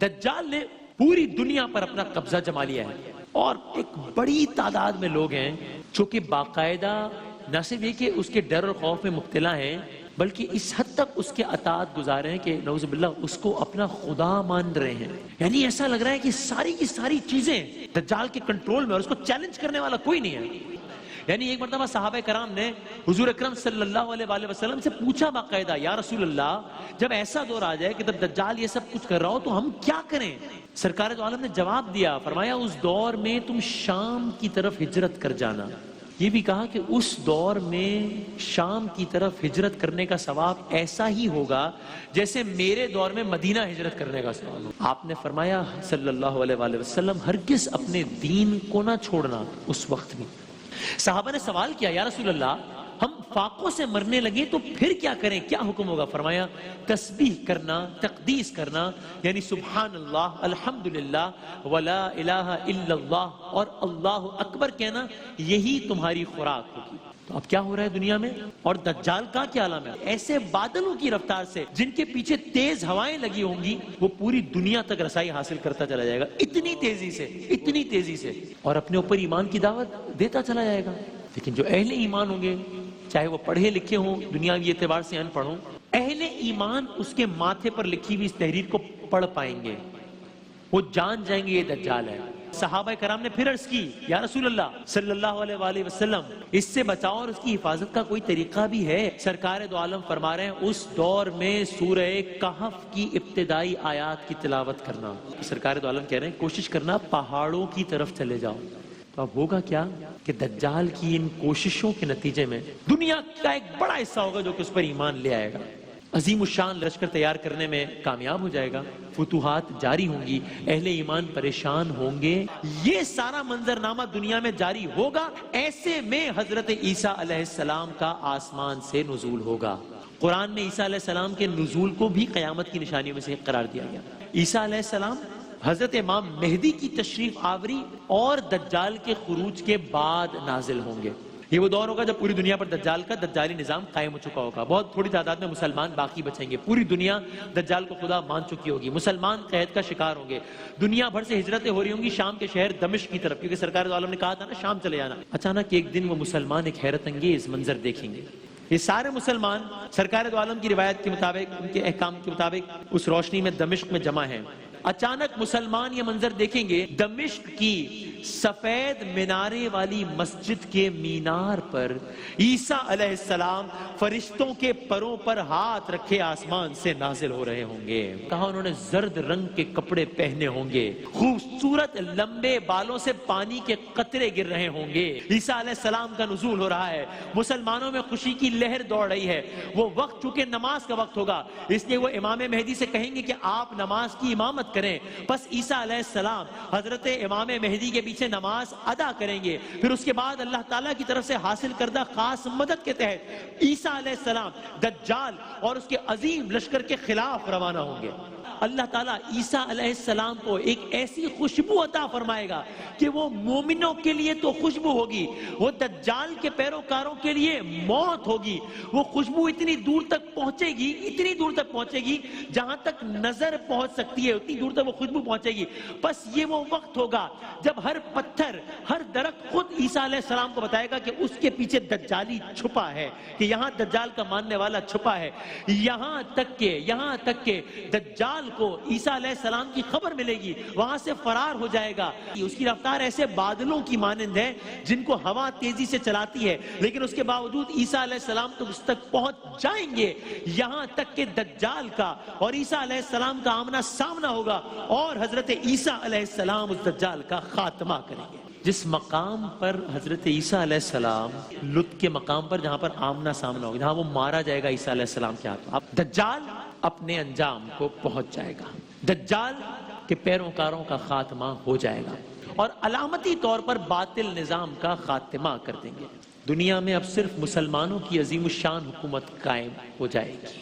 دجال نے پوری دنیا پر اپنا قبضہ جما لیا ہے، اور ایک بڑی تعداد میں لوگ ہیں جو کہ باقاعدہ نہ صرف یہ کہ اس کے ڈر اور خوف میں مبتلا ہیں، بلکہ اس حد تک اس کے اطاعت گزارے ہیں کہ نعوذ باللہ اس کو اپنا خدا مان رہے ہیں. یعنی ایسا لگ رہا ہے کہ ساری کی ساری چیزیں دجال کے کنٹرول میں، اور اس کو چیلنج کرنے والا کوئی نہیں ہے. یعنی ایک مرتبہ صحابہ کرام نے حضور اکرم صلی اللہ علیہ وآلہ وسلم سے پوچھا باقاعدہ، یا رسول اللہ جب ایسا دور آ جائے کہ جب دجال یہ سب کچھ کر رہا ہو تو ہم کیا کریں؟ سرکار دو عالم نے جواب دیا، فرمایا اس دور میں تم شام کی طرف ہجرت کر جانا. یہ بھی کہا کہ اس دور میں شام کی طرف ہجرت کرنے کا ثواب ایسا ہی ہوگا جیسے میرے دور میں مدینہ ہجرت کرنے کا ثواب ہوگا. آپ نے فرمایا صلی اللہ علیہ وآلہ وسلم ہرگز اپنے دین کو نہ چھوڑنا. اس وقت بھی صحابہ نے سوال کیا، یا رسول اللہ ہم فاقوں سے مرنے لگے تو پھر کیا کریں، کیا حکم ہوگا؟ فرمایا تسبیح کرنا، تقدیس کرنا، یعنی سبحان اللہ، الحمدللہ، ولا الہ الا اللہ، اور اللہ اکبر کہنا، یہی تمہاری خوراک ہوگی. تو اب کیا ہو رہا ہے دنیا میں، اور دجال کا کیا عالم ہے؟ ایسے بادلوں کی رفتار سے جن کے پیچھے تیز ہوائیں لگی ہوں گی، وہ پوری دنیا تک رسائی حاصل کرتا چلا جائے گا، اتنی تیزی سے، اتنی تیزی سے، اور اپنے اوپر ایمان کی دعوت دیتا چلا جائے گا. لیکن جو اہل ایمان ہوں گے، چاہے وہ پڑھے لکھے ہوں، دنیاوی اعتبار سے ان پڑھ ہوں، اہل ایمان اس کے ماتھے پر لکھی ہوئی اس تحریر کو پڑھ پائیں گے، وہ جان جائیں گے یہ دجال ہے. صحابہ کرام نے پھر عرض کی، یا رسول اللہ صلی اللہ علیہ وآلہ وسلم اس سے بچاؤ اور اس کی حفاظت کا کوئی طریقہ بھی ہے؟ سرکار دو عالم فرما رہے ہیں اس دور میں سورہ کہف کی ابتدائی آیات کی تلاوت کرنا. سرکار دو عالم کہہ رہے ہیں کوشش کرنا پہاڑوں کی طرف چلے جاؤ. تو اب ہوگا کیا کہ دجال کی ان کوششوں کے نتیجے میں دنیا کا ایک بڑا حصہ ہوگا جو کہ اس پر ایمان لے آئے گا، عظیم الشان لشکر تیار کرنے میں کامیاب ہو جائے گا، فتوحات جاری ہوں گی، اہل ایمان پریشان ہوں گے. یہ سارا منظرنامہ دنیا میں جاری ہوگا. ایسے میں حضرت عیسیٰ علیہ السلام کا آسمان سے نزول ہوگا. قرآن میں عیسیٰ علیہ السلام کے نزول کو بھی قیامت کی نشانیوں میں سے قرار دیا گیا. عیسیٰ علیہ السلام حضرت امام مہدی کی تشریف آوری اور دجال کے خروج کے بعد نازل ہوں گے. یہ وہ دور ہوگا جب پوری دنیا پر دجال کا دجالی نظام قائم ہو چکا ہوگا. بہت تھوڑی تعداد میں مسلمان باقی بچیں گے. پوری دنیا دجال کو خدا مان چکی ہوگی. مسلمان قحط کا شکار ہوں گے. دنیا بھر سے ہجرتیں ہو رہی ہوں گی شام کے شہر دمشق کی طرف، کیونکہ سرکار دو عالم نے کہا تھا نا شام چلے جانا. اچانک ایک دن وہ مسلمان ایک حیرت انگیز منظر دیکھیں گے. یہ سارے مسلمان سرکار دو عالم کی روایت کے مطابق، ان کے احکام کے مطابق اس روشنی میں دمشق میں جمع ہیں. اچانک مسلمان یہ منظر دیکھیں گے، دمشق کی سفید مینارے والی مسجد کے مینار پر عیسیٰ علیہ السلام فرشتوں کے پروں پر ہاتھ رکھے آسمان سے نازل ہو رہے ہوں گے. کہا انہوں نے زرد رنگ کے کپڑے پہنے ہوں گے، خوبصورت لمبے بالوں سے پانی کے قطرے گر رہے ہوں گے. عیسیٰ علیہ السلام کا نزول ہو رہا ہے. مسلمانوں میں خوشی کی لہر دوڑ رہی ہے. وہ وقت چونکہ نماز کا وقت ہوگا، اس لیے وہ امام مہدی سے کہیں گے کہ آپ نماز کی امامت کریں. بس عیسیٰ علیہ السلام حضرت امام مہدی کے پیچھے نماز ادا کریں گے. پھر اس کے بعد اللہ تعالیٰ کی طرف سے حاصل کردہ خاص مدد کے تحت عیسیٰ علیہ السلام دجال اور اس کے عظیم لشکر کے خلاف روانہ ہوں گے. اللہ تعالیٰ عیسیٰ علیہ السلام کو ایک ایسی خوشبو عطا فرمائے گا کہ وہ مومنوں کے لیے تو خوشبو ہوگی، وہ دجال کے پیروکاروں کے لیے موت ہوگی. وہ خوشبو اتنی دور تک پہنچے گی، اتنی دور تک پہنچے گی جہاں تک نظر پہنچ سکتی ہے، اتنی دور تک وہ خوشبو پہنچے گی. بس یہ وہ وقت ہوگا جب ہر پتھر، ہر درخت خود عیسیٰ علیہ السلام کو بتائے گا کہ اس کے پیچھے دجالی چھپا ہے، کہ یہاں دجال کا ماننے والا چھپا ہے. یہاں تک کہ دجال کو عیسیٰ علیہ السلام کی خبر ملے گی، وہاں سے فرار ہو جائے گا. اس کی رفتار ایسے بادلوں کی مانند ہے جن کو ہوا تیزی سے چلاتی ہے، لیکن اس کے باوجود عیسیٰ علیہ السلام تو اس تک پہنچ جائیں گے. یہاں تک کہ دجال کا اور عیسیٰ علیہ السلام کا آمنا سامنا ہوگا اور حضرت عیسیٰ علیہ السلام اس دجال کا خاتمہ کریں گے. جس مقام پر حضرت عیسیٰ علیہ السلام لط کے مقام پر، جہاں پر آمنا سامنا ہوگا، جہاں وہ مارا جائے گا عیسیٰ علیہ السلام کے ہاتھ، اب دجال اپنے انجام کو پہنچ جائے گا. دجال کے پیروکاروں کا خاتمہ ہو جائے گا اور علامتی طور پر باطل نظام کا خاتمہ کر دیں گے. دنیا میں اب صرف مسلمانوں کی عظیم الشان حکومت قائم ہو جائے گی.